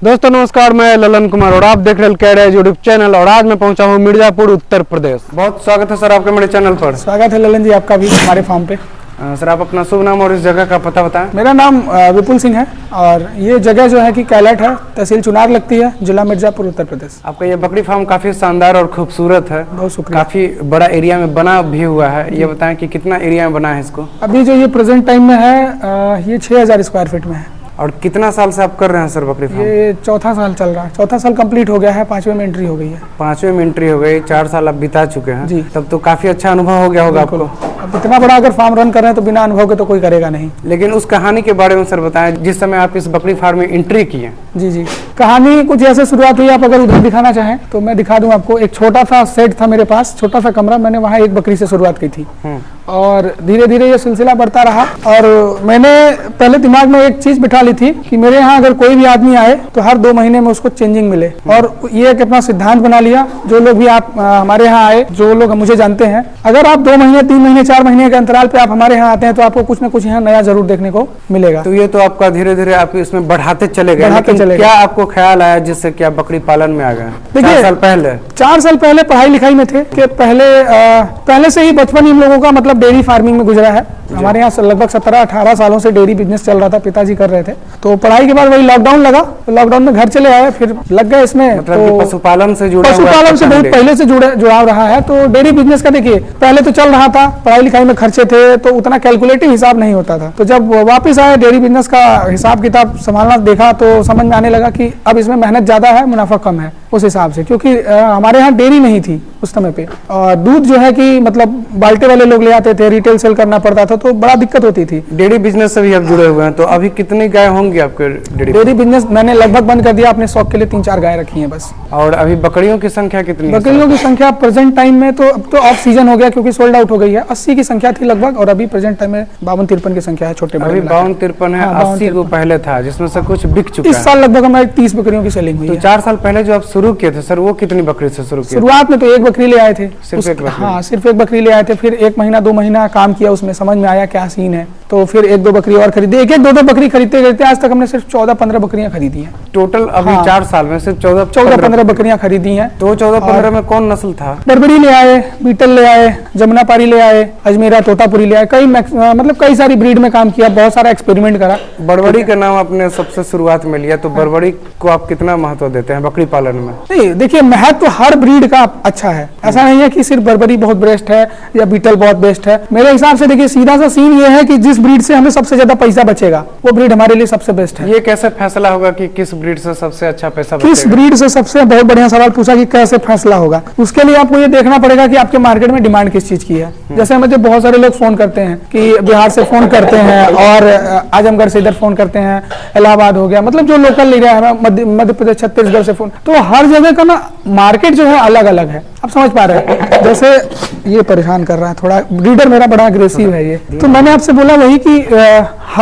दोस्तों नमस्कार, मैं ललन कुमार और आप देख रहे हैं कैडेज यूट्यूब चैनल। और आज मैं पहुंचा हूं मिर्जापुर उत्तर प्रदेश। बहुत स्वागत है सर आपके मेरे चैनल पर। स्वागत है ललन जी आपका भी हमारे फार्म पे। सर आप अपना शुभ नाम और इस जगह का पता बताएं। मेरा नाम विपुल सिंह है और ये जगह जो है कि कैलाट है, तहसील चुनार लगती है, जिला मिर्जापुर उत्तर प्रदेश। आपका ये बकरी फार्म काफी शानदार और खूबसूरत है। बहुत शुक्रिया। काफी बड़ा एरिया में बना भी हुआ है। ये बताएं कि कितना एरिया में बना है इसको। अभी जो ये प्रेजेंट टाइम में है ये 6000 स्क्वायर फीट में है। और कितना साल से आप कर रहे हैं सर बकरी फार्म? ये चौथा साल चल रहा है, चौथा साल कंप्लीट हो गया है, 5वें में एंट्री हो गई है। 5वें में एंट्री हो गई, 4 साल आप बिता चुके हैं जी। तब तो काफी अच्छा अनुभव हो गया होगा आपको। अब इतना बड़ा अगर फार्म रन कर रहे हैं तो बिना अनुभव के तो कोई करेगा नहीं। लेकिन उस कहानी के बारे में सर बताएं जिस समय आप इस बकरी फार्म में एंट्री किए। जी जी, कहानी कुछ ऐसे शुरुआत हुई। आप अगर उधर दिखाना चाहें तो मैं दिखा दूं आपको। एक छोटा सा सेट था मेरे पास, छोटा सा कमरा, मैंने वहाँ एक बकरी से शुरुआत की थी और धीरे धीरे ये सिलसिला बढ़ता रहा। और मैंने पहले दिमाग में एक चीज बिठा ली थी कि मेरे यहाँ अगर कोई भी आदमी आए तो हर 2 महीने में उसको चेंजिंग मिले। और ये एक अपना सिद्धांत बना लिया, जो लोग भी आप हमारे यहाँ आए, जो लोग मुझे जानते हैं, अगर आप 2 महीने 3 महीने 4 महीने के अंतराल पे आप हमारे यहाँ आते हैं तो आपको कुछ ना कुछ यहाँ नया जरूर देखने को मिलेगा। तो ये तो आपका धीरे धीरे आप इसमें बढ़ाते चले गए। क्या आपको ख्याल आया जिससे कि आप बकरी पालन में आ गए? 4 साल पहले 4 साल पहले पढ़ाई लिखाई में थे कि पहले से ही बचपन इन लोगों का मतलब डेयरी फार्मिंग में गुजरा है। हमारे यहाँ लगभग 17-18 सालों से डेयरी बिजनेस चल रहा था, पिताजी कर रहे थे। तो पढ़ाई के बाद वही लॉकडाउन लगा, तो लॉकडाउन में घर चले आए, फिर लग गए इसमें। मतलब तो पशुपालन से जुड़ा पशुपालन से बहुत पहले से जुड़ाव रहा है। तो डेयरी बिजनेस का देखिए पहले तो चल रहा था, पढ़ाई लिखाई में खर्चे थे तो उतना कैलकुलेटिव हिसाब नहीं होता था। तो जब वापस आए डेयरी बिजनेस का हिसाब किताब संभालना देखा तो समझ में आने लगा कि अब इसमें मेहनत ज्यादा है, मुनाफा कम है उस हिसाब से। क्योंकि हमारे यहाँ डेयरी नहीं थी उस समय पे, और दूध जो है कि मतलब बाल्टे वाले लोग ले आते थे, रिटेल सेल करना पड़ता था, तो बड़ा दिक्कत होती थी। डेयरी बिजनेस से भी आप जुड़े हुए हैं, तो अभी कितनी गाय होंगी आपके डेयरी बिजनेस? मैंने लगभग बंद कर दिया, अपने शौक के लिए 3-4 गाय रखी हैं बस। और अभी बकरियों की संख्या कितनी है? बकरियों की संख्या प्रेजेंट टाइम में तो अब तो ऑफ सीजन हो गया क्योंकि सोल्ड आउट हो गई है। 80 की संख्या थी लगभग, और अभी प्रेजेंट टाइम में 52-53 की संख्या है। छोटे अभी 52-53 है। 80 को पहले था जिसमें से कुछ बिक चुका है। इस साल लगभग हमारी 30 बकरियों की सेलिंग हुई है। 4 साल पहले जो आप शुरू किए थे सर, वो कितनी बकरी से शुरू किए? शुरुआत में तो एक बकरी ले आए थे। सिर्फ एक बकरी? हाँ, सिर्फ एक बकरी ले आए थे। फिर 1 महीना 2 महीना काम किया, उसमें समझ में आया क्या सीन है, तो फिर 1-2 बकरी और खरीदी। 1-2 बकरी खरीदते खरीदते आज तक हमने सिर्फ 14-15 बकरियां खरीदी हैं टोटल। अभी 4 साल में सिर्फ 14-15 बकरियां खरीदी हैं। तो 14-15 में कौन नस्ल था? बर्बरी ले आए, बीटल ले आए, जमुनापारी ले आए, अजमेरा तोतापुरी ले आए। मतलब कई सारी ब्रीड में काम किया, बहुत सारा एक्सपेरिमेंट करा। बर्बरी का नाम आपने सबसे शुरुआत में लिया, तो बर्बरी को आप कितना महत्व देते हैं बकरी पालन में? नहीं, देखिए महत्व हर ब्रीड का अच्छा है। ऐसा नहीं है कि सिर्फ बर्बरी बहुत बेस्ट है या बीटल बहुत बेस्ट है। मेरे हिसाब से देखिए सीधा सा सीन ये है कि जिस ब्रीड से हमें सबसे ज्यादा पैसा बचेगा वो ब्रीड हमारे लिए सबसे बेस्ट है। ये कैसे फैसला होगा कि किस ब्रीड से सबसे अच्छा पैसा बचेगा? किस ब्रीड से सबसे, बहुत बढ़िया सवाल पूछा कि कैसे फैसला होगा। उसके लिए आपको ये देखना पड़ेगा कि आपके मार्केट में डिमांड किस चीज की है। जैसे मुझे बहुत सारे लोग फोन करते हैं कि बिहार से फोन करते हैं और आजमगढ़ से इधर फोन करते हैं, इलाहाबाद हो गया, मतलब जो लोकल एरिया है, मध्य प्रदेश छत्तीसगढ़ से फोन। तो हर जगह का ना मार्केट जो है अलग अलग है। आप समझ पा रहे हैं? जैसे ये परेशान कर रहा है थोड़ा, ब्रीडर मेरा बड़ा अग्रेसिव है ये। तो मैंने आपसे बोला वही कि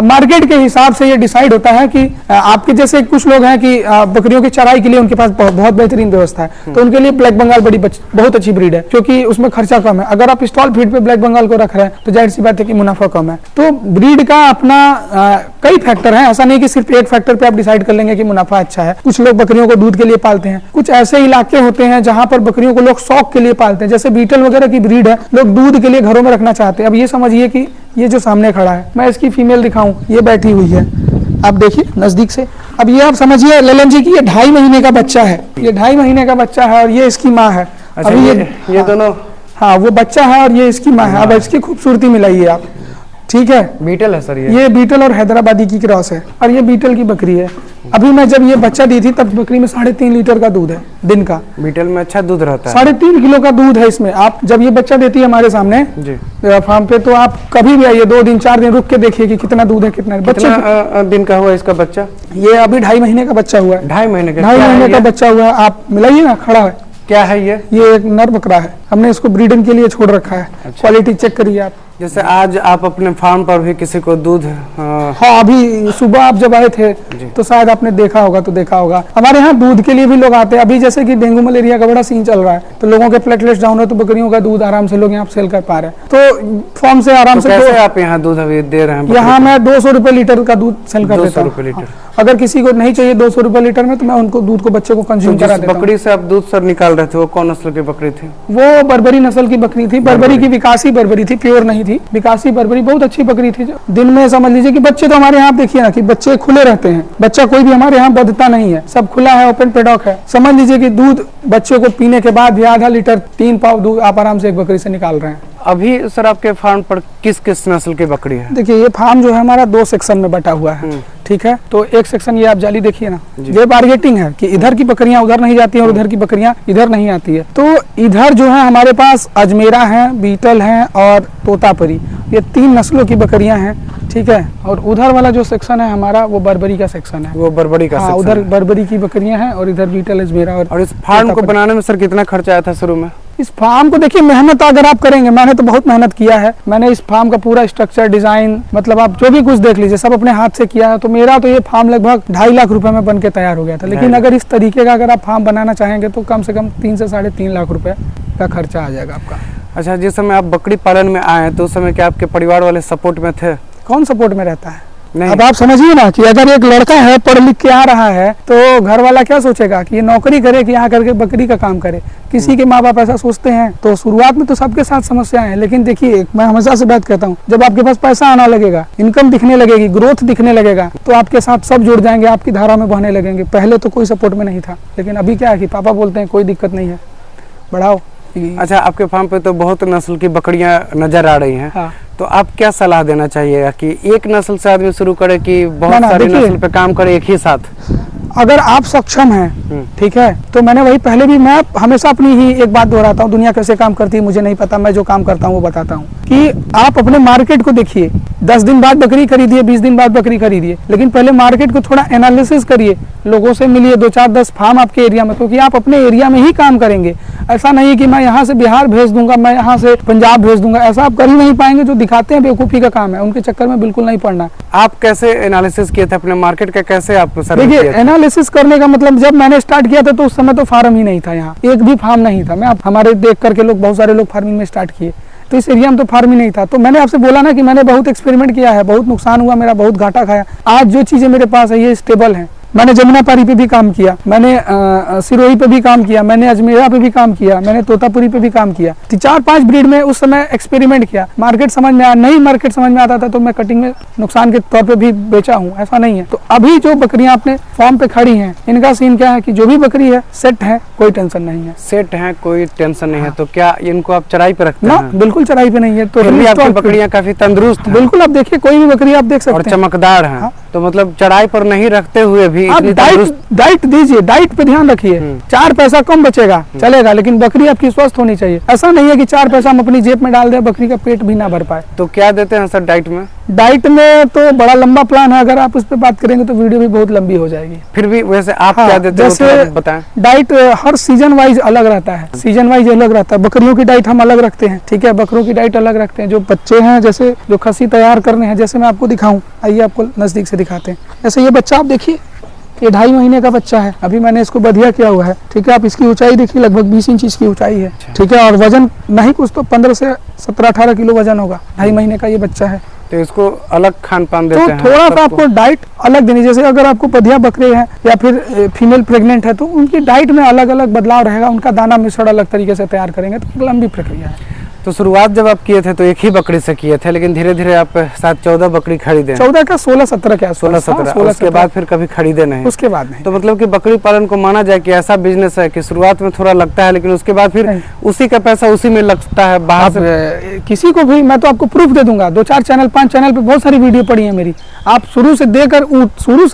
मार्केट के हिसाब से ये डिसाइड होता है कि आपके जैसे कुछ लोग हैं कि बकरियों की चराई के लिए उनके पास बहुत बेहतरीन व्यवस्था है, तो उनके लिए ब्लैक बंगाल बहुत अच्छी ब्रीड है क्योंकि उसमें खर्चा कम है। अगर आप स्टॉल फीड पे ब्लैक बंगाल को रख रहे हैं तो जाहिर सी बात है कि मुनाफा कम है। तो ब्रीड का अपना कई फैक्टर है, ऐसा नहीं कि सिर्फ एक फैक्टर पे आप डिसाइड कर लेंगे कि मुनाफा अच्छा है। कुछ लोग बकरियों को दूध के लिए पालते हैं, कुछ ऐसे इलाके होते हैं जहां पर बकरियों को लोग शौक के लिए पालते हैं। जैसे बीटल वगैरह की ब्रीड है, लोग दूध के लिए घरों में रखना चाहते हैं। अब ये समझिए कि ये जो सामने खड़ा है, मैं इसकी फीमेल दिखाऊं, ये बैठी हुई है, आप देखिए नजदीक से। अब ये आप समझिए ललन जी की ये 2.5 महीने का बच्चा है, ये 2.5 महीने का बच्चा है और ये इसकी माँ है। अच्छा, अभी ये दोनों, हाँ वो बच्चा है और ये इसकी माँ है। अब इसकी खूबसूरती मिलाइए आप, ठीक है? बीटल है सर ये बीटल और हैदराबादी की क्रॉस है और ये बीटल की बकरी है। अभी मैं जब ये बच्चा दी थी तब बकरी में 3.5 लीटर का दूध है दिन का। बीटल में अच्छा दूध रहता है, 3.5 किलो का दूध है इसमें। आप जब ये बच्चा देती है हमारे सामने जी फार्म पे, तो आप कभी भी आइए, 2 दिन 4 दिन रुक के देखिए कि कितना दूध है, कितना बच्चे दिन का हुआ इसका बच्चा? ये अभी 2.5 महीने का बच्चा हुआ है। 2.5 महीने का बच्चा हुआ है। आप मिलाइए ना, खड़ा है। क्या है ये? एक नर बकरा है, हमने इसको ब्रीडिंग के लिए छोड़ रखा है। क्वालिटी चेक करिए आप, जैसे आज आप अपने फार्म पर भी किसी को दूध हाँ, अभी सुबह आप जब आए थे तो शायद आपने देखा होगा हमारे यहाँ दूध के लिए भी लोग आते हैं। अभी जैसे कि डेंगू मलेरिया का बड़ा सीन चल रहा है, तो लोगों के प्लेटलेट्स डाउन है, तो बकरियों का दूध आराम से लोग यहाँ सेल कर पा रहे हैं। तो फॉर्म से आराम तो से कैसे आप यहाँ दूध अभी दे रहे हैं? यहाँ मैं 200 रुपए लीटर का दूध सेल कर देता हूँ। लीटर। अगर किसी को नहीं चाहिए 200 रुपए लीटर में, तो मैं उनको दूध को बच्चे को कंज्यूम करा देता हूँ। बकरी से आप दूध सर निकाल रहे थे, वो कौन नस्ल की बकरी थी? वो बर्बरी नस्ल की बकरी थी, बर्बरी की विकासी बर्बरी थी, प्योर नहीं थी, विकासी बर्बरी बहुत अच्छी बकरी थी। दिन में समझ लीजिए कि बच्चे तो हमारे यहाँ देखिए ना कि बच्चे खुले रहते हैं, बच्चा कोई भी हमारे यहाँ बंधता नहीं है, सब खुला है, ओपन पेडॉक है। समझ लीजिए कि दूध बच्चे को पीने के बाद भी आधा लीटर 3 पाव दूध आप आराम से एक बकरी से निकाल रहे हैं। अभी सर आपके फार्म पर किस किस नस्ल की बकरी है? देखिए ये फार्म जो है हमारा 2 सेक्शन में बटा हुआ है, ठीक है। तो एक सेक्शन ये आप जाली देखिए ना, ये टारगेटिंग है कि इधर की बकरियां उधर नहीं जाती हैं और उधर की बकरियां इधर नहीं आती है। तो इधर जो है हमारे पास अजमेरा है, बीटल है और तोतापरी, ये 3 नस्लों की बकरियां हैं, ठीक है। और उधर वाला जो सेक्शन है हमारा वो बर्बरी का सेक्शन है, वो बर्बरी का सेक्शन उधर बर्बरी की बकरियां हैं और इधर बीटल अजमेरा। और इस फार्म को बनाने में सर कितना खर्चा आया था शुरू में? इस फार्म को देखिए मेहनत अगर आप करेंगे, मैंने तो बहुत मेहनत किया है। मैंने इस फार्म का पूरा स्ट्रक्चर डिजाइन, मतलब आप जो भी कुछ देख लीजिए, सब अपने हाथ से किया है। तो मेरा तो ये फार्म लगभग 2.5 लाख रुपए में बन के तैयार हो गया था। लेकिन अगर इस तरीके का अगर आप फार्म बनाना चाहेंगे तो कम से कम 3 से 3.5 लाख रुपए का खर्चा आ जाएगा आपका। अच्छा, जिस समय आप बकरी पालन में आए तो उस समय क्या आपके परिवार वाले सपोर्ट में थे? कौन सपोर्ट में रहता है? नहीं। अब आप समझिए ना कि अगर एक लड़का है पढ़ लिख के आ रहा है तो घर वाला क्या सोचेगा कि ये नौकरी करे कि यहाँ करके बकरी का काम करे। किसी के माँ बाप ऐसा सोचते हैं। तो शुरुआत में तो सबके साथ समस्याएं हैं, लेकिन देखिए मैं हमेशा से बात कहता हूँ, जब आपके पास पैसा आना लगेगा, इनकम दिखने लगेगी, ग्रोथ दिखने लगेगा, तो आपके साथ सब जुड़ जाएंगे, आपकी धारा में बहने लगेंगे। पहले तो कोई सपोर्ट में नहीं था, लेकिन अभी क्या है कि पापा बोलते हैं कोई दिक्कत नहीं है, बढ़ाओ। अच्छा, आपके फार्म पे तो बहुत नस्ल की बकरियां नजर आ रही हैं। हाँ। तो आप क्या सलाह देना चाहिएगा कि एक नस्ल से आदमी शुरू करे कि बहुत ना, सारी देखिए, नस्ल पे काम करे एक ही साथ? अगर आप सक्षम हैं, ठीक है, तो मैंने वही पहले भी, मैं हमेशा अपनी ही एक बात दोहराता हूँ, दुनिया कैसे काम करती है मुझे नहीं पता, मैं जो काम करता हूँ वो बताता हूँ कि आप अपने मार्केट को देखिए। 10 दिन बाद बकरी खरीदिए, 20 दिन बाद बकरी खरीदिए, लेकिन पहले मार्केट को थोड़ा एनालिसिस करिए, लोगों से मिलिए, 2-4-10 फार्म आपके एरिया में, क्योंकि आप अपने एरिया में ही काम करेंगे। ऐसा नहीं कि मैं यहाँ से बिहार भेज दूंगा, मैं यहाँ से पंजाब भेज दूंगा, ऐसा आप कर ही नहीं पाएंगे। जो दिखाते हैं बेवकूफी का काम है, उनके चक्कर में बिल्कुल नहीं पड़ना। आप कैसे एनालिसिस किए थे अपने मार्केट का, कैसे आप सर्वे देखिए किए थे? एनालिसिस करने का मतलब, जब मैंने स्टार्ट किया था तो उस समय तो फार्म ही नहीं था, यहाँ एक भी फार्म नहीं था। मैं हमारे देख करके लोग, बहुत सारे लोग फार्मिंग में स्टार्ट किए, तो इस एरिया में तो फार्म ही नहीं था। तो मैंने आपसे बोला ना कि मैंने बहुत एक्सपेरिमेंट किया है, बहुत नुकसान हुआ मेरा, बहुत घाटा खाया। आज जो चीजें मेरे पास है ये स्टेबल है। मैंने जमुनापारी पे भी काम किया, मैंने सिरोही पे भी काम किया, मैंने अजमेरा पे भी काम किया, मैंने तोतापुरी पे भी काम किया। 4-5 ब्रीड में उस समय एक्सपेरिमेंट किया, मार्केट समझ में आया, नहीं मार्केट समझ में आता था तो मैं कटिंग में नुकसान के तौर पे भी बेचा हूँ, ऐसा नहीं है। तो अभी जो बकरियां अपने फॉर्म पे खड़ी हैं, इनका सीन क्या है कि जो भी बकरी है सेट है, कोई टेंशन नहीं है। सेट है, कोई टेंशन नहीं है। तो क्या इनको आप चराई पे रखते ना, हैं? बिल्कुल चराई पे नहीं है। तो आपकी बकरियां काफी तंदुरुस्त हैं। बिल्कुल, आप देखिए कोई भी बकरी आप देख सकते और हैं चमकदार हैं। तो मतलब चराई पर नहीं रखते हुए भी आप इतनी तंदुरुस्त। डाइट दीजिए, डाइट पे ध्यान रखिए। 4 पैसा कम बचेगा चलेगा, लेकिन बकरी आपकी स्वस्थ होनी चाहिए। ऐसा नहीं है कि 4 पैसा हम अपनी जेब में डाल दें, बकरी का पेट भी ना भर पाए। तो क्या देते हैं सर डाइट में? डाइट में तो बड़ा लंबा प्लान है, अगर आप उस पर बात करेंगे तो वीडियो भी बहुत लंबी हो जाएगी। फिर भी वैसे आप क्या देते हैं वो थोड़ा बताएं। डाइट हर सीजन वाइज अलग रहता है, सीजन वाइज अलग रहता है। बकरियों की डाइट हम अलग रखते हैं, ठीक है, बकरों की डाइट अलग रखते हैं। जो बच्चे हैं, जैसे जो खस्सी तैयार करने हैं, जैसे मैं आपको दिखाऊं, आइए आपको नजदीक से दिखाते हैं। जैसे ये बच्चा आप देखिए, ये 2.5 महीने का बच्चा है, अभी मैंने इसको बधिया किया हुआ है, ठीक है। आप इसकी ऊंचाई देखिए, लगभग 20 इंच इसकी ऊंचाई है, ठीक है। और वजन नहीं कुछ तो 15 से 17-18 किलो वजन होगा, 2.5 महीने का ये बच्चा है। तो इसको अलग खान पान देते हैं? तो थोड़ा सा आपको डाइट अलग देनी, जैसे अगर आपको बधिया बकरे हैं या फिर फीमेल प्रेग्नेंट है तो उनकी डाइट में अलग अलग बदलाव रहेगा, उनका दाना मिश्रण अलग तरीके से तैयार करेंगे, तो एक लंबी प्रक्रिया है। तो शुरुआत जब आप किए थे तो एक ही बकरी से किए थे, लेकिन धीरे धीरे आप साथ 14 बकरी खरीदे? 14 का 16-17 क्या, 16-17। उसके बाद फिर कभी खरीदे नहीं? उसके बाद नहीं। तो मतलब कि बकरी पालन को माना जाए कि ऐसा बिजनेस है कि शुरुआत में थोड़ा लगता है, लेकिन उसके बाद फिर उसी का पैसा उसी में लगता है। बाहर से किसी को भी मैं तो आपको प्रूफ दे दूंगा, 2-4 चैनल 5 चैनल पे बहुत सारी वीडियो पड़ी है मेरी। आप शुरू से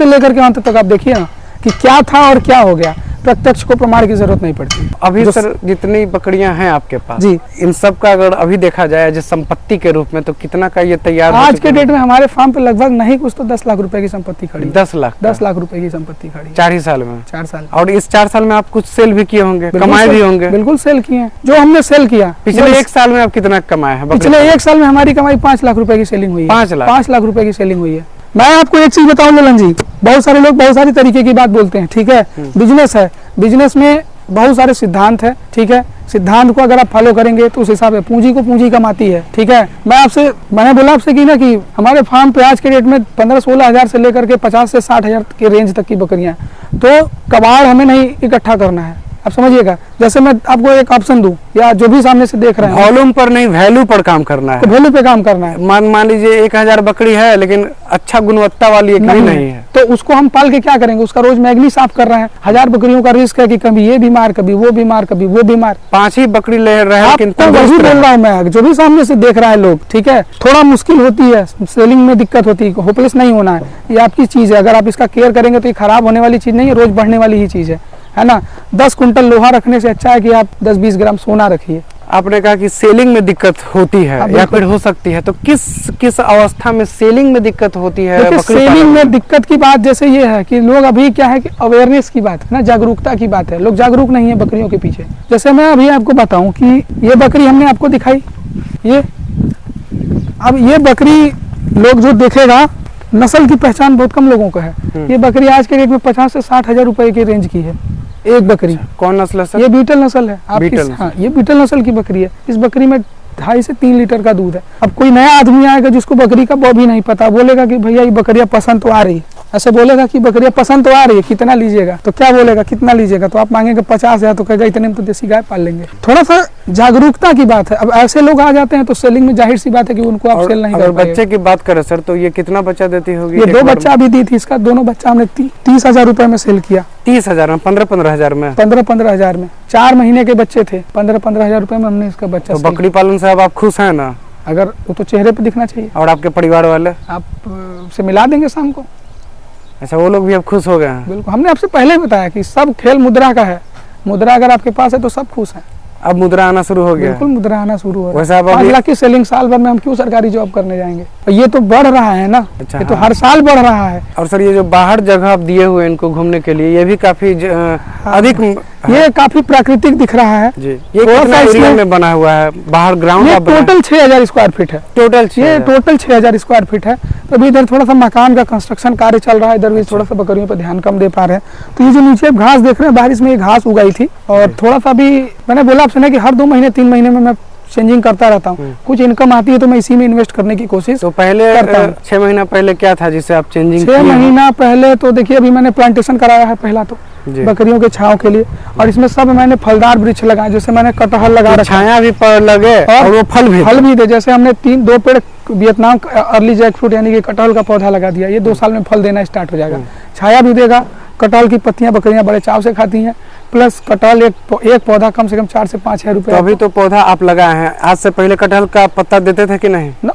लेकर के अंत तक आप देखिए ना कि क्या था और क्या हो गया। प्रत्यक्ष को प्रमाण की जरूरत नहीं पड़ती। अभी जो- सर जितनी बकरियां हैं आपके पास जी। इन सब का अगर अभी देखा जाए जो संपत्ति के रूप में तो कितना का ये तैयार हो आज चुके के डेट हैं? में हमारे फार्म पे लगभग नहीं कुछ तो 10 लाख रुपए की संपत्ति खड़ी है। 10 लाख 10 लाख रुपए की संपत्ति खड़ी है 4 ही साल में। 4 साल। और इस 4 साल में आप कुछ सेल भी किए होंगे, बिल्कुल कमाए भी सेल- होंगे। बिल्कुल सेल किए हैं। जो हमने सेल किया पिछले 1 साल में आप कितना कमाए हैं? पिछले 1 साल में हमारी कमाई 5 लाख रुपए की सेलिंग हुई है। 5 लाख? 5 लाख रुपए की सेलिंग हुई है। मैं आपको एक चीज बताऊं ललन जी, बहुत सारे लोग बहुत सारी तरीके की बात बोलते हैं, ठीक है। बिजनेस है, बिजनेस में बहुत सारे सिद्धांत है, ठीक है। सिद्धांत को अगर आप फॉलो करेंगे तो उस हिसाब से पूंजी को पूंजी कमाती है, ठीक है। मैंने बोला आपसे कि ना कि हमारे फार्म पे आज के डेट में 15-16 हजार से लेकर के 50 से 60 हजार के रेंज तक की बकरियां हैं। तो कबाड़ हमें नहीं इकट्ठा करना है, आप समझिएगा। जैसे मैं आपको एक ऑप्शन दूं या जो भी सामने से देख रहे हैं, वॉल्यूम पर नहीं वैल्यू पर काम करना है। वैल्यू पे काम करना है। मान लीजिए 1000 बकरी है लेकिन अच्छा गुणवत्ता वाली एक भी नहीं है, तो उसको हम पाल के क्या करेंगे? उसका रोज मैगनी साफ कर रहे हैं। 1000 बकरियों का रिस्क है कि कभी ये बीमार, कभी वो बीमार, कभी वो बीमार। 5 ही बकरी ले रहे हैं लेकिन आपको वही बोल रहा हूँ मैं, जो भी सामने से देख रहा है लोग, ठीक है। थोड़ा मुश्किल होती है, सेलिंग में दिक्कत होती है, होपलेस नहीं होना है। ये आपकी चीज है, अगर आप इसका केयर करेंगे तो ये खराब होने वाली चीज नहीं है, रोज बढ़ने वाली ही चीज है ना। 10 कुंटल लोहा रखने से अच्छा है कि आप 10-20 ग्राम सोना रखिए। आपने कहा कि सेलिंग में दिक्कत होती है हाँ, या बिल्कुल। फिर हो सकती है, तो किस अवस्था में सेलिंग में दिक्कत होती है? देखिए, बकरी सेलिंग पालन में दिक्कत की बात जैसे ये है कि लोग अभी क्या है कि अवेयरनेस की बात है ना, जागरूकता की बात है। लोग जागरूक नहीं है बकरियों के पीछे। जैसे मैं अभी आपको बताऊं कि ये बकरी हमने आपको दिखाई, ये अब ये बकरी लोग जो देखेगा, नस्ल की पहचान बहुत कम लोगों को है। ये बकरी आज के डेट में 50 से 60 हजार रुपए की रेंज की है एक बकरी। कौन नस्ल है सर? ये बीटल नस्ल है आपकी। बीटल नस्ल। हाँ, ये बीटल नस्ल की बकरी है। इस बकरी में 2.5 से 3 लीटर का दूध है। अब कोई नया आदमी आएगा जिसको बकरी का बॉ भी नहीं पता, बोलेगा कि भैया ये बकरियां पसंद तो आ रही है, ऐसे बोलेगा कि बकरियां पसंद तो आ रही है, कितना लीजिएगा? तो क्या बोलेगा कितना लीजिएगा? तो आप मांगेंगे 50 हजार, तो कहेगा इतने में तो देसी गाय पाल लेंगे। थोड़ा सा जागरूकता की बात है। अब ऐसे लोग आ जाते हैं तो सेलिंग में जाहिर सी बात है कि उनको आप और सेल नहीं अगर कर पाएंगे। बच्चे की बात करें सर तो ये कितना बच्चा देती होगी? ये एक 2 बार बच्चा अभी दी थी, इसका दोनों बच्चा हमने 30 हजार रुपए में सेल किया। 30,000 में 15-15 हजार में? 15-15 हजार में 4 महीने के बच्चे थे। 15-15 हजार रुपए में हमने इसका बच्चा तो सेल बकरी पालन से अब आप खुश हैं ना? अगर वो तो चेहरे पे दिखना चाहिए। और आपके परिवार वाले? आप से मिला देंगे शाम को। अच्छा, वो लोग भी अब खुश हो गए हैं? बिल्कुल, हमने आपसे पहले ही बताया कि सब खेल मुद्रा का है। मुद्रा अगर आपके पास है तो सब खुश हैं। अब मुद्रा आना शुरू हो गया? बिल्कुल, मुद्रा आना शुरू हो रहा वैसे है। आप 5 अभी- लाख की सेलिंग साल भर में हम क्यों सरकारी जॉब करने जाएंगे? और ये तो बढ़ रहा है ना। अच्छा, ये तो हाँ। हर साल बढ़ रहा है। और सर ये जो बाहर जगह आप दिए हुए इनको घूमने के लिए, ये भी काफी अधिक ये काफी प्राकृतिक दिख रहा है। जी। ये थोड़ा कितना सा एरिया इसमें- में बना हुआ है? बाहर ग्राउंड ये आप बना- टोटल 6000 स्क्वायर फीट है। टोटल ये 6,000? टोटल 6000 स्क्वायर फीट है। तो अभी इधर थोड़ा सा मकान का कंस्ट्रक्शन कार्य चल रहा है, इधर भी थोड़ा सा बकरियों पर ध्यान कम दे पा रहे हैं। तो ये जो नीचे आप घास देख रहे हैं, बारिश में ये घास उगाई थी और थोड़ा सा भी मैंने बोला आपसे ना कि हर 2 महीने 3 महीने में मैं चेंजिंग करता रहता हूँ। कुछ इनकम आती है तो मैं इसी में इन्वेस्ट करने की कोशिश तो पहले करता हूँ। 6 महीना पहले क्या था जिससे आप चेंजिंग 6 महीना पहले तो देखिए अभी मैंने प्लांटेशन कराया है पहला तो जी। बकरियों के छांव के लिए, और इसमें सब मैंने फलदार वृक्ष लगाए। जैसे मैंने कटहल लगा रखा है, छाया भी पर लगे और वो फल भी फल भी दे। जैसे हमने 2 पेड़ वियतनाम अर्ली जैक फ्रूट यानी कि कटहल का पौधा लगा दिया। ये 2 साल में फल देना स्टार्ट हो जाएगा। छाया भी देगा। कटहल की पत्तियां बकरियां बड़े चाव से खाती हैं। प्लस कटहल एक पौधा कम से कम 4 से 5 हजार तो रुपए। अभी तो पौधा आप लगाए हैं, आज से पहले कटहल का पत्ता देते थे कि नहीं? ना,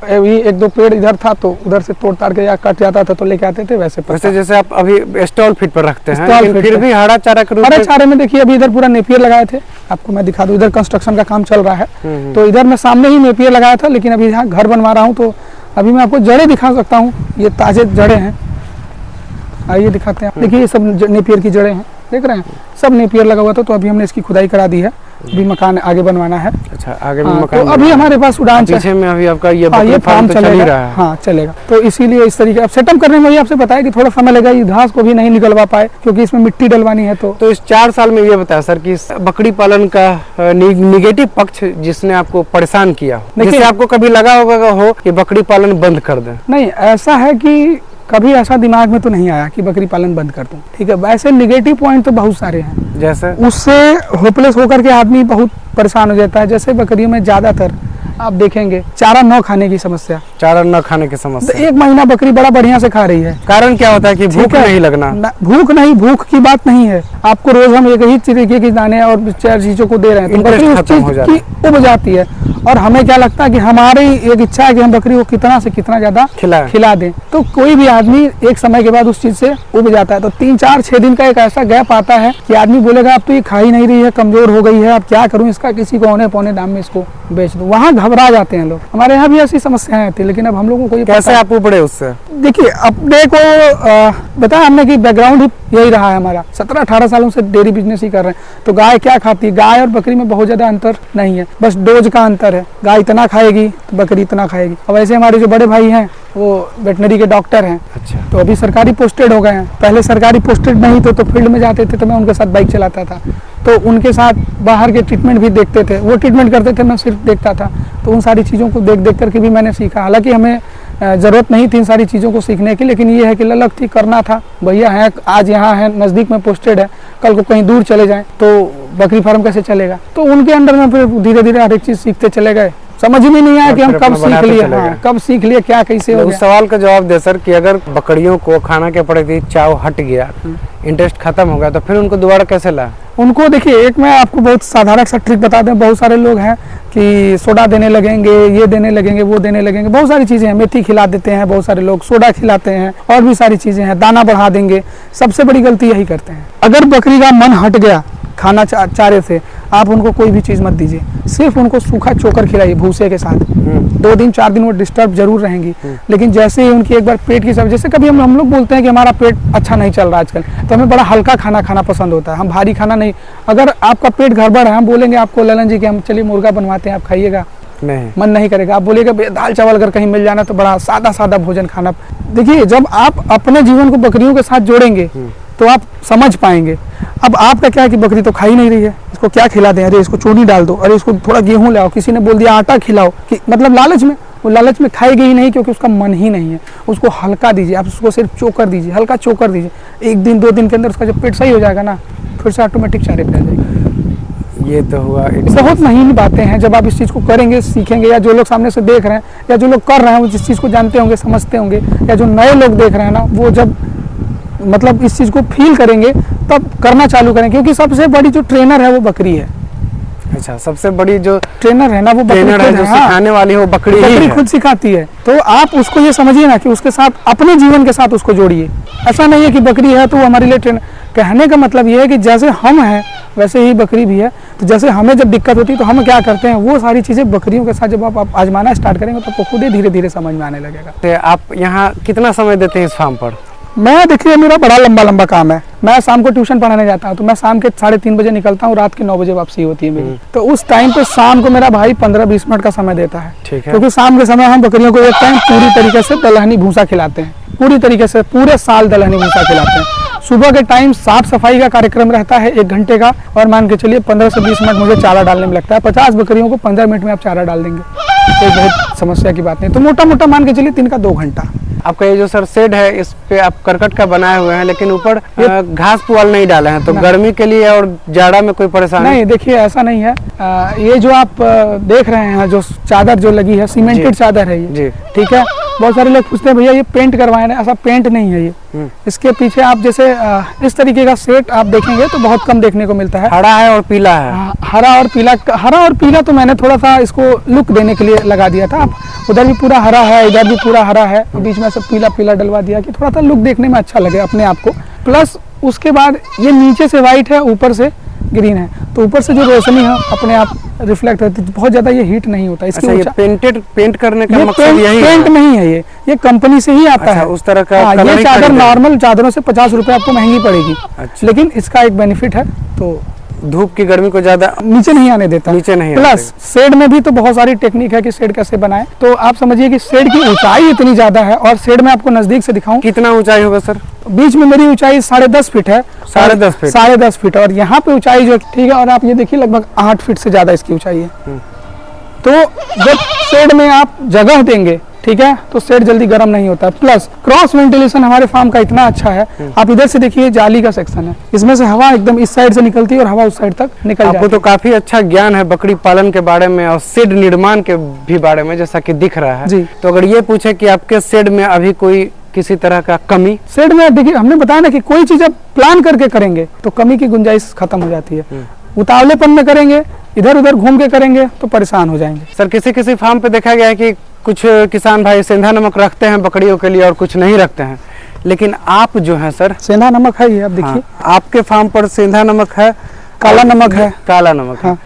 अभी 1-2 पेड़ इधर था तो उधर से तोड़ ताड़ के या कट जाता था तो लेके आते थे। वैसे वैसे जैसे आप अभी स्टॉल फीट पर रखते हैं, स्टॉल लेकिन फीट फिर पे। भी हरा चारा के रूप हरे में चारे में देखिए अभी इधर पूरा नेपियर लगाए थे। आपको मैं दिखा दूं, इधर कंस्ट्रक्शन का काम चल रहा है तो इधर मैं सामने ही नेपियर लगाया था, लेकिन अभी यहाँ घर बनवा रहा हूँ तो अभी मैं आपको जड़ें दिखा सकता हूँ। ये ताजे जड़ें हैं, आइए दिखाते हैं। देखिए ये सब नेपियर की जड़ें हैं, देख रहे हैं, सब नेपियर लगा हुआ था। तो अभी हमने इसकी खुदाई करा दी है, अभी मकान आगे बनवाना है। अच्छा, आगे भी हाँ, मकान तो अभी हमारे पास उड़ान पीछे में अभी आपका ये हाँ, ये बकरी फार्म फार्म तो चल ही चलेगा। रहा है। हाँ चलेगा। तो इसीलिए इस तरीके अब सेटअप करने में वही आपसे बताया कि थोड़ा समय लगेगा। ये घास को भी नहीं निकलवा पाए क्योंकि इसमें मिट्टी डलवानी है। तो इस 4 साल में ये बताया सर कि इस बकरी पालन का निगेटिव पक्ष जिसने आपको परेशान किया हो, देखिए- जिससे आपको कभी लगा होगा हो कि बकरी पालन बंद कर दें? नहीं, ऐसा है कि कभी ऐसा दिमाग में तो नहीं आया कि बकरी पालन बंद कर दूं, ठीक है। वैसे निगेटिव पॉइंट तो बहुत सारे हैं, जैसे उससे होपलेस होकर के आदमी बहुत परेशान हो जाता है। जैसे बकरियों में ज्यादातर आप देखेंगे चारा न खाने की समस्या। चारा न खाने की तो समस्या, 1 महीना बकरी बड़ा बढ़िया से खा रही है। कारण क्या होता है कि भूख ठीक है। नहीं लगना? भूख नहीं, भूख की बात नहीं है। आपको रोज हम एक ही तरीके की दाने और 4 चीजों को दे रहे हैं तो Interest बकरी उस खत्म हो चीज जाता की उब जाती है। और हमें क्या लगता है कि हमारी एक इच्छा है कि हम बकरी को कितना से कितना ज्यादा खिला दें। तो कोई भी आदमी एक समय के बाद उस चीज से उब जाता है। तो 3-4-6 दिन का एक ऐसा गैप आता है कि आदमी बोलेगा अब तो ये खा ही नहीं रही है, कमजोर हो गई है, अब क्या करूं इसका, किसी को औने पौने दाम में इसको बेच दूं। वहाँ घबरा जाते हैं लोग। हमारे यहाँ भी ऐसी समस्याएं थी, लेकिन अब हम लोगों को ये कैसे आप उबड़े उससे? देखिए अपने को बताया हमने कि बैकग्राउंड ही यही रहा है हमारा। 17-18 सालों से डेयरी बिजनेस ही कर रहे हैं। तो गाय क्या खाती है, गाय और बकरी में बहुत ज्यादा अंतर नहीं है, बस डोज का अंतर है। गाय इतना खाएगी तो बकरी इतना खाएगी। अब ऐसे हमारे जो बड़े भाई हैं वो वेटनरी के डॉक्टर हैं। अच्छा। तो अभी सरकारी पोस्टेड हो गए हैं। पहले सरकारी पोस्टेड नहीं थे तो फील्ड में जाते थे, तो मैं उनके साथ बाइक चलाता था, तो उनके साथ बाहर के ट्रीटमेंट भी देखते थे। वो ट्रीटमेंट करते थे, मैं सिर्फ देखता था। तो उन सारी चीज़ों को देख देख करके भी मैंने सीखा। हालांकि हमें ज़रूरत नहीं थी इन सारी चीज़ों को सीखने की, लेकिन ये है कि ललक थी, करना था। भैया हैं, आज यहाँ है, नज़दीक में पोस्टेड है, कल को कहीं दूर चले जाएं तो बकरी फार्म कैसे चलेगा। तो उनके अंडर में फिर धीरे धीरे हर एक चीज़ सीखते चले गए। समझ में नहीं आया कि हम कब सीख लिए, कब सीख लिए, क्या कैसे हो गया। उस सवाल का जवाब दे सर कि अगर बकरियों को खाना के प्रति चाव हट गया, इंटरेस्ट खत्म हो गया, तो फिर उनको दोबारा कैसे ला? उनको देखिए, एक मैं आपको बहुत साधारण सा ट्रिक बता दें। बहुत सारे लोग हैं कि सोडा देने लगेंगे, ये देने लगेंगे, वो देने लगेंगे, बहुत सारी चीज़ें हैं। मेथी खिला देते हैं, बहुत सारे लोग सोडा खिलाते हैं, और भी सारी चीज़ें हैं, दाना बढ़ा देंगे। सबसे बड़ी गलती यही करते हैं। अगर बकरी का मन हट गया खाना चारे से, आप उनको कोई भी चीज़ मत दीजिए, सिर्फ उनको सूखा चोकर खिलाइए भूसे के साथ। 2 दिन 4 दिन वो डिस्टर्ब जरूर रहेंगी, लेकिन जैसे ही उनकी एक बार पेट की सब, जैसे कभी हम लोग बोलते हैं कि हमारा पेट अच्छा नहीं चल रहा आजकल, तो हमें बड़ा हल्का खाना खाना पसंद होता है, हम भारी खाना नहीं। अगर आपका पेट गड़बड़ है, हम बोलेंगे आपको ललन जी कि हम चलिए मुर्गा बनवाते हैं, आप खाइएगा, नहीं, मन नहीं करेगा। आप बोलिएगा दाल चावल अगर कहीं मिल जाना तो बड़ा सादा सादा भोजन खाना। देखिए, जब आप अपने जीवन को बकरियों के साथ जोड़ेंगे तो आप समझ पाएंगे। अब आपका क्या है कि बकरी तो खा ही नहीं रही है, इसको क्या खिला दें, अरे इसको चूनी डाल दो, अरे इसको थोड़ा गेहूं लाओ, किसी ने बोल दिया आटा खिलाओ, कि मतलब लालच में, वो लालच में खाएगी ही नहीं, क्योंकि उसका मन ही नहीं है। उसको हल्का दीजिए, आप उसको सिर्फ चोकर दीजिए, हल्का चोकर दीजिए। 1 दिन 2 दिन के अंदर उसका जब पेट सही हो जाएगा ना, फिर से ऑटोमेटिक चारे पे आ जाएगी। ये तो हुआ बहुत महीन बातें हैं। जब आप इस चीज़ को करेंगे, सीखेंगे, या जो लोग सामने से देख रहे हैं, या जो लोग कर रहे हैं, वो जिस चीज़ को जानते होंगे, समझते होंगे, या जो नए लोग देख रहे हैं ना, वो जब मतलब इस चीज़ को फील करेंगे तब करना चालू करें। क्योंकि सबसे बड़ी जो ट्रेनर है वो बकरी है। अच्छा, सबसे बड़ी जो ट्रेनर है ना वो ट्रेनर है, जो सिखाने वाली हो बकरी ही है। खुद सिखाती है। तो आप उसको ये समझिए ना कि उसके साथ, अपने जीवन के साथ उसको जोड़िए। ऐसा नहीं है कि बकरी है तो वो हमारे लिए ट्रेनर। कहने का मतलब ये है कि जैसे हम हैं वैसे ही बकरी भी है। तो जैसे हमें जब दिक्कत होती है तो हम क्या करते हैं, वो सारी चीज़ें बकरियों के साथ जब आप आजमाना स्टार्ट करेंगे तो आपको खुद ही धीरे धीरे समझ में आने लगेगा। तो आप यहाँ कितना समय देते हैं इस फार्म पर? मैं देखिए, मेरा बड़ा लंबा काम है। मैं शाम को ट्यूशन पढ़ाने जाता हूँ, तो मैं शाम के 3:30 बजे निकलता हूँ, रात के 9 बजे वापसी होती है मेरी। तो उस टाइम पे शाम को मेरा भाई 15-20 मिनट का समय देता है। ठीक है। क्योंकि शाम के समय हम बकरियों को एक टाइम पूरी तरीके से दलहनी भूसा खिलाते हैं, पूरी तरीके से पूरे साल दलहनी भूसा खिलाते हैं। सुबह के टाइम साफ सफाई का कार्यक्रम रहता है 1 घंटे का, और मान के चलिए 15 से 20 मिनट मुझे चारा डालने में लगता है। 50 बकरियों को 15 मिनट में आप चारा डाल देंगे, तो बहुत समस्या की बात नहीं। तो मोटा मोटा मान के चलिए 3 का 2 घंटा। आपका ये जो सर शेड है, इस पे आप करकट का बनाए हुए हैं, लेकिन ऊपर घास पुआल नहीं डाले हैं, तो गर्मी के लिए और जाड़ा में कोई परेशानी नहीं? देखिए, ऐसा नहीं है। ये जो आप देख रहे हैं, जो चादर जो लगी है, सीमेंटेड चादर है ये, ठीक है। बहुत सारे लोग पूछते हैं भैया ये पेंट करवाए ना, ऐसा पेंट नहीं है ये। इसके पीछे आप जैसे इस तरीके का सेट आप देखेंगे तो बहुत कम देखने को मिलता है। हरा है और पीला है। हरा और पीला तो मैंने थोड़ा सा इसको लुक देने के लिए लगा दिया था। उधर भी पूरा हरा है, इधर भी पूरा हरा है, बीच में सब पीला पीला डलवा दिया कि थोड़ा सा लुक देखने में अच्छा लगे अपने आप को। प्लस उसके बाद ये नीचे से वाइट है, ऊपर से ग्रीन है, तो ऊपर से जो रोशनी है अपने आप रिफ्लेक्ट होती है, बहुत ज्यादा ये हीट नहीं होता। इसकी ये पेंट करने का मकसद यही है? पेंट नहीं है, ये कंपनी से ही आता है उस तरह का। ये चादर नॉर्मल चादरों से 50 रुपए आपको महंगी पड़ेगी। लेकिन इसका एक बेनिफिट है, तो धूप की गर्मी को ज्यादा नीचे नहीं आने देता। नीचे नहीं। प्लस शेड में भी तो बहुत सारी टेक्निक है कि शेड कैसे बनाए। तो आप समझिए कि शेड की ऊंचाई इतनी ज्यादा है, और शेड में आपको नजदीक से दिखाऊं, कितना ऊंचाई होगा सर? बीच में मेरी ऊंचाई 10.5 फीट है। 10.5 फीट, और यहाँ पे ऊंचाई जो, ठीक है, और आप ये देखिए लगभग 8 फीट से ज्यादा इसकी ऊंचाई है। तो जब शेड में आप जगह देंगे, ठीक है, तो शेड जल्दी गर्म नहीं होता। प्लस क्रॉस वेंटिलेशन हमारे फार्म का इतना अच्छा है। आप इधर से देखिए, जाली का सेक्शन है, इसमें से हवा एकदम इस साइड से निकलती है और हवा उस साइड तक निकल जाती है। आपको तो काफी अच्छा ज्ञान है बकरी पालन के बारे में और शेड निर्माण के भी बारे में, जैसा कि दिख रहा है जी। तो अगर ये पूछे कि आपके शेड में अभी कोई किसी तरह का कमी? शेड में देखिए, हमने बताया ना कि कोई चीज आप प्लान करके करेंगे तो कमी की गुंजाइश खत्म हो जाती है। उतावलेपन में करेंगे इधर उधर घूम के करेंगे तो परेशान हो जाएंगे। सर किसी किसी फार्म पे देखा गया है कि कुछ किसान भाई सेंधा नमक रखते हैं बकरियों के लिए और कुछ नहीं रखते हैं, लेकिन आप जो है सर सेंधा नमक है ये, आप देखिए। हाँ, आपके फार्म पर सेंधा नमक है, काला नमक है, काला नमक है।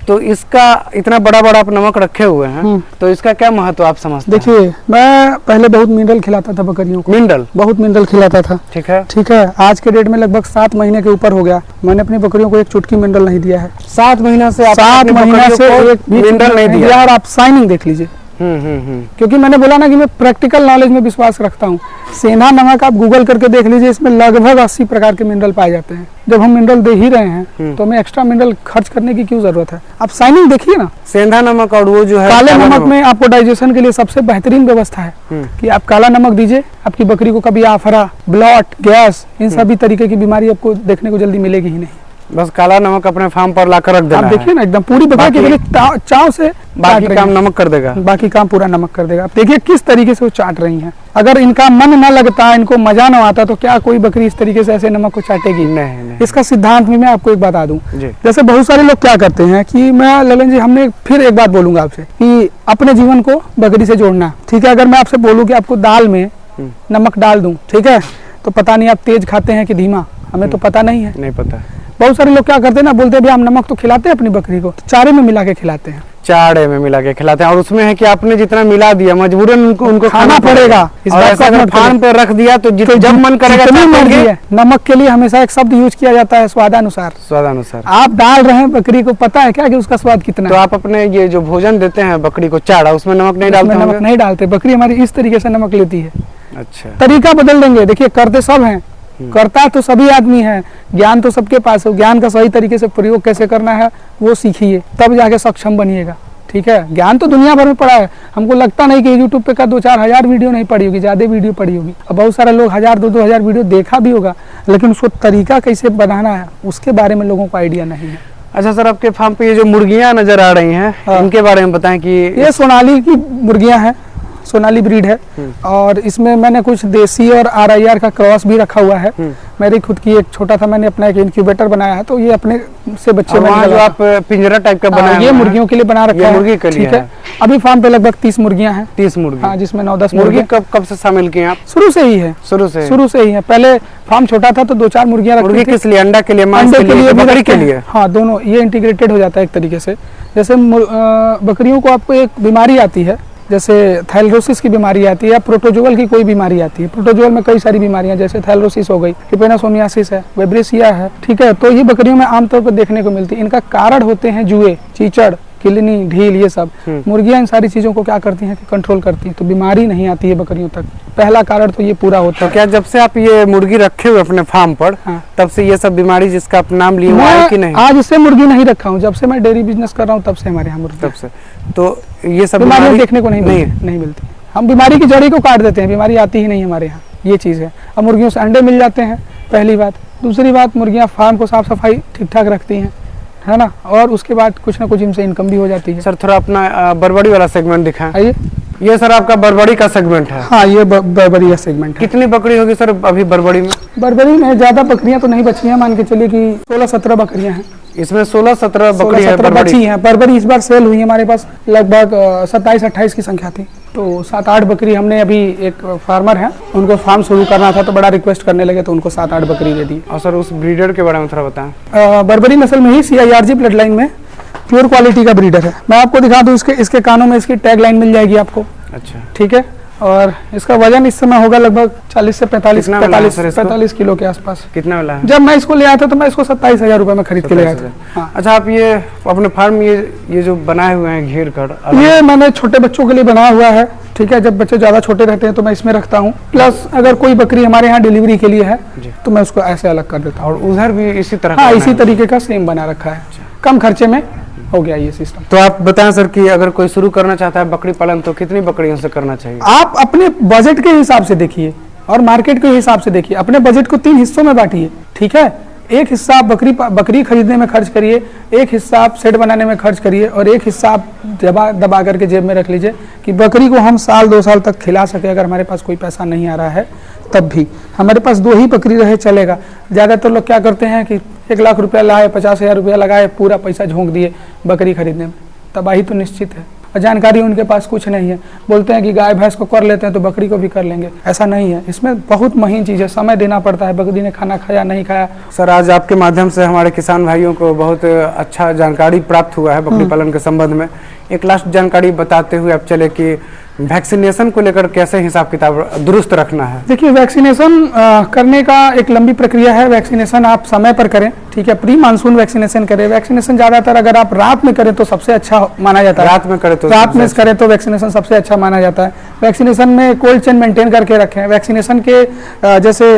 तो इसका इतना बड़ा बड़ा आप नमक रखे हुए हैं, तो इसका क्या महत्व आप समझते हैं? देखिए, मैं पहले बहुत मिनरल खिलाता था बकरियों को, बहुत मिनरल खिलाता था। ठीक है, ठीक है। आज के डेट में लगभग 7 महीने के ऊपर हो गया, मैंने अपनी बकरियों को एक चुटकी मिनरल नहीं दिया है। 7 महीना से आप 7 महीना से एक मिनरल नहीं दिया। और आप साइनिंग देख लीजिए। क्योंकि मैंने बोला ना कि मैं प्रैक्टिकल नॉलेज में विश्वास रखता हूँ। सेंधा नमक आप गूगल करके देख लीजिए, इसमें लगभग 80 प्रकार के मिनरल पाए जाते हैं। जब हम मिनरल दे ही रहे हैं तो हमें एक्स्ट्रा मिनरल खर्च करने की क्यों जरूरत है? आप साइनिंग देखिए ना। सेंधा नमक और वो जो है काले नमक में आपको डाइजेशन के लिए सबसे बेहतरीन व्यवस्था है कि आप काला नमक दीजिए, आपकी बकरी को कभी आफरा, ब्लॉट, गैस, इन सभी तरीके की बीमारी आपको देखने को जल्दी मिलेगी ही नहीं। बस काला नमक अपने फार्म पर लाकर रख देना। आप देखिए ना, एकदम पूरी बकरी के लिए चाव से बाकी काम नमक कर देगा, बाकी काम पूरा नमक कर देगा। आप देखिए किस तरीके से वो चाट रही हैं। अगर इनका मन न लगता, इनको मजा न आता, तो क्या कोई बकरी इस तरीके से ऐसे नमक को चाटेगी? नहीं। इसका सिद्धांत भी मैं आपको एक बता दूं। जैसे बहुत सारे लोग क्या करते हैं कि मैं ललन जी, हमने फिर एक बात बोलूंगा आपसे कि अपने जीवन को बकरी से जोड़ना। ठीक है, अगर मैं आपसे बोलूं कि आपको दाल में नमक डाल दूं, ठीक है, तो पता नहीं आप तेज खाते हैं कि धीमा, हमें तो पता नहीं है। नहीं पता। बहुत सारे लोग क्या करते हैं ना, बोलते हैं भैया हम नमक तो खिलाते हैं अपनी बकरी को, तो चारे में मिला के खिलाते हैं। चारे में मिला के खिलाते हैं, और उसमें है कि आपने जितना मिला दिया मजबूरन उनको खाना पड़ेगा। इस बात को अगर फार्म पे रख दिया तो जब मन करेगा नमक के लिए हमेशा एक शब्द यूज किया जाता है, स्वादानुसार। स्वादानुसार आप डाल रहे हैं बकरी को, पता है क्या कि उसका स्वाद कितना है? तो आप अपने ये जो भोजन देते हैं बकरी को, चारा, उसमें नमक नहीं डालते? नमक नहीं डालते। बकरी हमारी इस तरीके से नमक लेती है। अच्छा, तरीका बदल देंगे। देखिए, करते सब हैं, करता तो सभी आदमी है, ज्ञान तो सबके पास है। ज्ञान का सही तरीके से प्रयोग कैसे करना है वो सीखिए, तब जाके सक्षम बनिएगा। ठीक है, ज्ञान तो दुनिया भर में पड़ा है। हमको लगता नहीं कि यूट्यूब पे का 2-4 हजार वीडियो नहीं पड़ी होगी, ज्यादा वीडियो पड़ी होगी। अब बहुत सारे लोग 1000-2 हजार वीडियो देखा भी होगा, लेकिन उसको तरीका कैसे बनाना है उसके बारे में लोगों को आइडिया नहीं है। अच्छा सर, आपके फार्म पे ये जो मुर्गियां नजर आ रही हैं, इनके बारे में बताएं। कि ये सोनाली की मुर्गियां हैं, सोनाली ब्रीड है, और इसमें मैंने कुछ देसी और RIR का क्रॉस भी रखा हुआ है। मेरी खुद की एक छोटा था, मैंने अपना एक इंक्यूबेटर बनाया है, तो ये अपने से बच्चे जो आप पिंजरा टाइप का बनाया ये मुर्गियों के लिए बना रखा है, मुर्गी के लिए। ठीक है। अभी फार्म पे लगभग 30 मुर्गियां हैं। 30 मुर्गी? हाँ, जिसमें 9-10 मुर्गी कब से शामिल किए आप? शुरू से ही है। शुरू से ही है। पहले फार्म छोटा था तो 2-4 मुर्गियां रखी थी। किस लिए? अंडा के लिए, मांस के लिए, बकरी के लिए? हाँ, दोनों। ये इंटीग्रेटेड हो जाता है एक तरीके से। जैसे बकरियों को आपको एक बीमारी आती है, जैसे थायरोसिस की बीमारी आती है या प्रोटोजोअल की कोई बीमारी आती है। प्रोटोजोअल में कई सारी बीमारियां, जैसे थायरोसिस हो गई, ट्रिपेनोसोमियासिस है, वेब्रेसिया है, ठीक है। तो ये बकरियों में आमतौर पर देखने को मिलती है। इनका कारण होते हैं जुए, चीचड़, किलनी, ढील, ये सब। मुर्गियां इन सारी चीजों को क्या करती हैं कि कंट्रोल करती हैं, तो बीमारी नहीं आती है बकरियों तक। पहला कारण तो ये पूरा होता है। क्या जब से आप ये मुर्गी रखे हुए अपने फार्म पर, तब से ये सब बीमारी जिसका आप नाम लिए हुआ है कि नहीं? आज इससे मुर्गी नहीं रखा हूँ, जब से मैं डेयरी बिजनेस कर रहा हूँ तब से हमारे यहाँ मुर्गी। तब से तो ये सब बीमारी देखने को नहीं मिलती। हम बीमारी की जड़ी को काट देते हैं, बीमारी आती ही नहीं हमारे यहाँ, ये चीज़ है। अब मुर्गियों से अंडे मिल जाते हैं, पहली बात। दूसरी बात, मुर्गियाँ फार्म को साफ सफाई ठीक ठाक रखती हैं, है ना, और उसके बाद कुछ ना कुछ इनसे इनकम भी हो जाती है। सर थोड़ा अपना बरबड़ी वाला सेगमेंट दिखाएं। आइए, ये सर आपका बरबड़ी का सेगमेंट है। हाँ, ये बरबड़ी का सेगमेंट है। कितनी बकरी होगी सर अभी बरबड़ी में? बरबड़ी में ज्यादा बकरियां तो नहीं बची हैं, मान के चलिए कि 16-17 बकरियां हैं। इसमें 16-17 बकरी बची हैं। बरबड़ी इस बार सेल हुई है हमारे पास, लगभग 27-28 की संख्या थी। तो 7-8 बकरी हमने, अभी एक फार्मर है, उनको फार्म शुरू करना था तो बड़ा रिक्वेस्ट करने लगे तो उनको 7-8 बकरी दे दी। और सर उस ब्रीडर के बारे में थोड़ा बताएं। बरबड़ी नस्ल में ही CIRG ब्लड लाइन में प्योर क्वालिटी का ब्रीडर है। मैं आपको दिखा दूं, इसके कानों में इसकी टैग लाइन मिल जाएगी आपको। अच्छा, ठीक है। और इसका वजन इस समय होगा लगभग 40 से 45 किलो के आसपास। कितना मिला है? जब मैं इसको ले आया था तो मैं इसको 27,000 रुपए में खरीद के ले आया था। हाँ। अच्छा, आप ये अपने फार्म में ये जो बनाए हुए हैं घेर कर, ये मैंने छोटे बच्चों के लिए बनाया हुआ है। ठीक है, जब बच्चे ज्यादा छोटे रहते हैं तो मैं इसमें रखता हूँ। प्लस अगर कोई बकरी हमारे यहाँ डिलीवरी के लिए है तो मैं उसको ऐसे अलग कर देता हूँ। और उधर भी इसी तरह? हाँ, इसी तरीके का सेम बना रखा है, कम खर्चे में हो गया ये सिस्टम। तो आप बताएं सर कि अगर कोई शुरू करना चाहता है बकरी पालन तो कितनी बकरियों से करना चाहिए? आप अपने बजट के हिसाब से देखिए और मार्केट के हिसाब से देखिए। अपने बजट को 3 हिस्सों में बांटिए। ठीक है, एक हिस्सा आप बकरी खरीदने में खर्च करिए, एक हिस्सा आप सेट बनाने में खर्च करिए, और एक हिस्सा आप दबा करके जेब में रख लीजिए कि बकरी को हम 1-2 साल तक खिला सके। अगर हमारे पास कोई पैसा नहीं आ रहा है तब भी हमारे पास 2 ही बकरी रहे चलेगा। ज़्यादातर लोग क्या करते हैं कि 1 लाख रुपया लाए, 50,000 रुपया लगाए, पूरा पैसा झोंक दिए बकरी खरीदने में, तबाही तो निश्चित है। और जानकारी उनके पास कुछ नहीं है, बोलते हैं कि गाय भैंस को कर लेते हैं तो बकरी को भी कर लेंगे, ऐसा नहीं है। इसमें बहुत महीन चीज़ है, समय देना पड़ता है, बकरी ने खाना खाया नहीं खाया। सर, आज आपके माध्यम से हमारे किसान भाइयों को बहुत अच्छा जानकारी प्राप्त हुआ है बकरी पालन के संबंध में। एक लास्ट जानकारी बताते हुए आप चले कि वैक्सीनेशन को लेकर कैसे हिसाब किताब दुरुस्त रखना है। देखिए, वैक्सीनेशन करने का एक लंबी प्रक्रिया है। वैक्सीनेशन आप समय पर करें, ठीक है, प्री मानसून वैक्सीनेशन करें। वैक्सीनेशन ज़्यादातर अगर आप रात में करें तो सबसे अच्छा माना जाता है। रात में करें तो वैक्सीनेशन सबसे अच्छा माना जाता है। वैक्सीनेशन में कोल्ड चेन मेंटेन करके रखें। वैक्सीनेशन के जैसे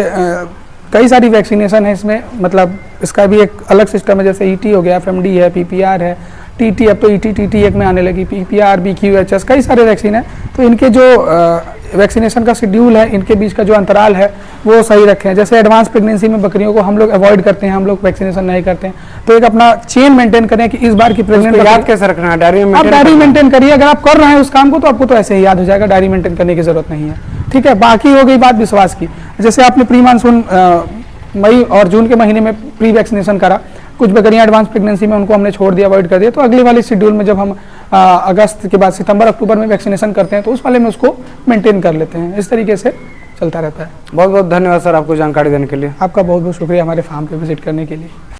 कई सारी वैक्सीनेशन है इसमें, मतलब इसका भी एक अलग सिस्टम है, जैसे ET हो गया, FMD है, PPR है, TT, अब तो ET TT एक में आने लगी, PPR, BQHS, कई सारे वैक्सीन है। तो इनके जो वैक्सीनेशन का शेड्यूल है, इनके बीच का जो अंतराल है वो सही रखें। जैसे एडवांस प्रेगनेंसी में बकरियों को हम लोग अवॉइड करते हैं, हम लोग वैक्सीनेशन नहीं करते हैं, तो एक अपना चेन मेंटेन करें कि इस बार की प्रेगनेंट याद कैसे रखना है, डायरी में आप डायरी मेंटेन करिए। अगर आप कर रहे हैं उस काम को तो आपको तो ऐसे ही याद हो जाएगा, डायरी मेंटेन करने की जरूरत नहीं है, ठीक है। बाकी हो गई बात विश्वास की, जैसे आपने प्री मानसून मई और जून के महीने में प्री वैक्सीनेशन करा, कुछ बकरियां एडवांस प्रेगनेंसी में उनको हमने छोड़ दिया, अवॉइड कर दिया, तो अगले वाले शेड्यूल में जब हम अगस्त के बाद सितंबर अक्टूबर में वैक्सीनेशन करते हैं तो उस वाले में उसको मेंटेन कर लेते हैं। इस तरीके से चलता रहता है। बहुत बहुत धन्यवाद सर आपको जानकारी देने के लिए। आपका बहुत बहुत शुक्रिया हमारे फार्म पे विजिट करने के लिए।